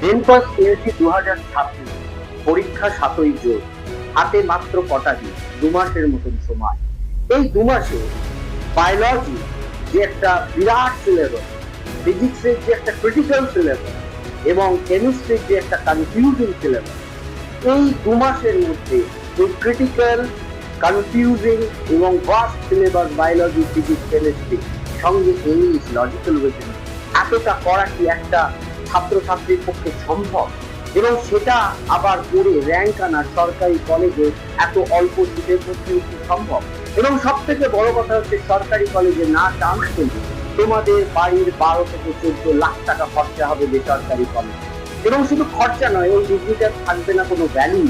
জেনপাস PSC 2026 পরীক্ষা 7ই June. হাতে মাত্র কটা দিন, 2 মাসের মতন সময়। এই 2 মাসে বায়োলজি যে একটা বিরাট সিলেবাস, ফিজিক্সের যে একটা ক্রিটিক্যাল সিলেবাস এবং কেমিস্ট্রির যে একটা কনফিউজিং সিলেবাস, এই 2 মাসের মধ্যে এই ক্রিটিক্যাল, কনফিউজিং এবং vast syllabus biology, physics, chemistry সঙ্গে ইংলিশ, লজিক্যাল রিজনিং এতটা করা কি একটা ছাত্রছাত্রীর পক্ষে সম্ভব? এবং সেটা আবার করে র্যাঙ্ক আনা সরকারি কলেজে এত অল্প সিটের মধ্যে কি সম্ভব? এবং সব থেকে বড় কথা হচ্ছে সরকারি কলেজে না চান্স পেলে তোমাদের বাড়ির 12 থেকে 14 লাখ টাকা খরচা হবে বেসরকারি কলেজে। এবং শুধু খরচা নয়, ওই ডিগ্রিটার থাকবে না কোনো ভ্যালু।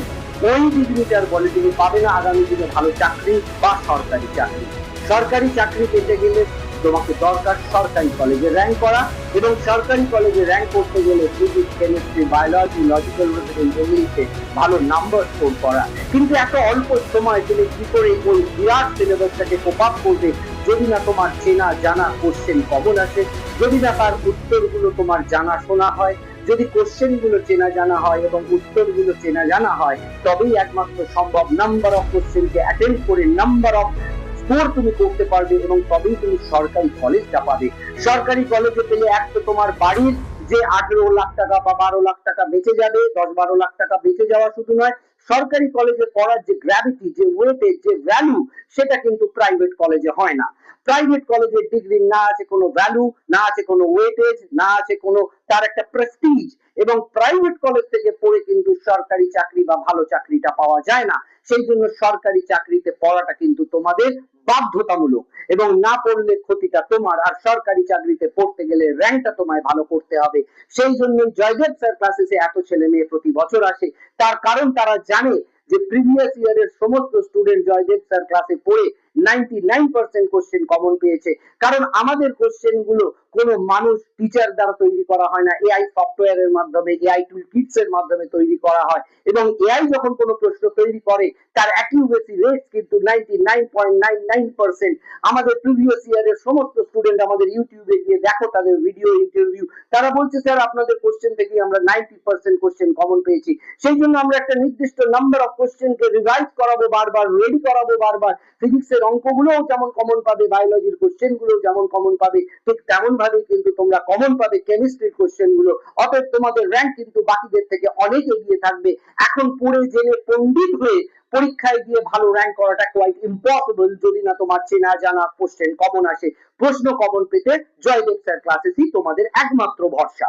ওই ডিগ্রিটার বলে তুমি পাবে না আগামী দিনে ভালো চাকরি বা সরকারি চাকরি। সরকারি চাকরি পেতে গেলে তোমাকে দরকার সরকারি কলেজে র্যাঙ্ক করা, এবং সরকারি কলেজে র্যাঙ্ক করতে গেলে physics, chemistry, biology, logical reasoning, ইংলিশে ভালো নাম্বার স্কোর করা। কিন্তু এত অল্প সময় তুমি কি করে ওই বিরাট সিলেবাসটাকে কোপ আপ করবে যদি না তোমার চেনা জানা কোশ্চেন কমন আসে, যদি না তার উত্তরগুলো তোমার জানা শোনা হয়, যদি কোশ্চেন গুলো চেনা জানা হয় এবং উত্তরগুলো চেনা জানা হয়, তবেই একমাত্র সম্ভব নাম্বার অফ কোশ্চেনকে অ্যাটেন্ড করে নাম্বার অফ স্কোর তুমি করতে পারবে এবং তবেই তুমি সরকারি কলেজটা পাবে। সরকারি কলেজে পেলে এক তো তোমার বাড়ির যে 18 লাখ টাকা বা 12 লাখ টাকা বেঁচে যাবে, 10-12 লাখ টাকা বেঁচে যাওয়া শুধু নয়, সরকারি কলেজে পড়ার যে গ্র্যাভিটি, যে ওয়েটেজ, যে ভ্যালু, সেটা কিন্তু প্রাইভেট কলেজে হয় না। প্রাইভেট কলেজের ডিগ্রি না আছে কোনো ভ্যালু, না আছে কোনো ওয়েটেজ, না আছে কোনো তার একটা প্রেস্টিজ, এবং প্রাইভেট কলেজ থেকে পড়ে কিন্তু সরকারি চাকরি বা ভালো চাকরিটা পাওয়া যায় না। সেই জন্য সরকারি চাকরিতে পড়াটা কিন্তু তোমাদের বাধ্যতামূলক, এবং না পড়লে ক্ষতিটা তোমার। আর সরকারি চাকরিতে পড়তে গেলে র্যাঙ্কটা তোমায় ভালো করতে হবে। সেই জন্য জয়দেব স্যার ক্লাসেসে এত ছেলে মেয়ে প্রতি বছর আসে। তার কারণ তারা জানে যে প্রিভিয়াস ইয়ারের সমস্ত স্টুডেন্ট জয়দেব স্যার ক্লাসে পড়ে 99% কোশ্চেন কমন পেয়েছে। কারণ আমাদের কোশ্চেন গুলো কোনো মানুষ টিচার দ্বারা তৈরি করা হয় না, এআই সফটওয়্যারের মাধ্যমে, এআই টুল কিটস এর মাধ্যমে তৈরি করা হয়। এবং এআই যখন কোনো প্রশ্ন তৈরি করে তার অ্যাকিউরেসি রেট কিন্তু 99.99%। আমাদের প্রিভিয়াস ইয়ারের সমস্ত স্টুডেন্ট আমাদের ইউটিউবে গিয়ে দেখো তাদের ভিডিও ইন্টারভিউ, তারা বলছে স্যার আপনাদের কোশ্চেন থেকে আমরা 90% কোশ্চেন কমন পেয়েছি। সেই জন্য আমরা একটা নির্দিষ্ট নাম্বার অফ কোশ্চেনকে রিভাইজ করাবো বারবার, রেডি করাবো বারবার। ফিজিক্সের অঙ্কগুলোও যেমন কমন পাবে, বায়োলজির কোশ্চেন গুলো যেমন কমন পাবে, ঠিক তেমন ভাবে কিন্তু তোমরা কমন পাবে কেমিস্ট্রির কোশ্চেন গুলো। অতএব তোমাদের র্যাঙ্ক কিন্তু বাকিদের থেকে অনেক এগিয়ে থাকবে। এখন পড়ে জেনে পণ্ডিত হয়ে পরীক্ষায় গিয়ে ভালো র্যাঙ্ক করাটা কোয়াইট ইম্পসিবল যদি না তোমার চেনা জানা কোশ্চেন কমন আসে। প্রশ্ন কমন পেতে জয়দেব স্যার ক্লাসেসই তোমাদের একমাত্র ভরসা।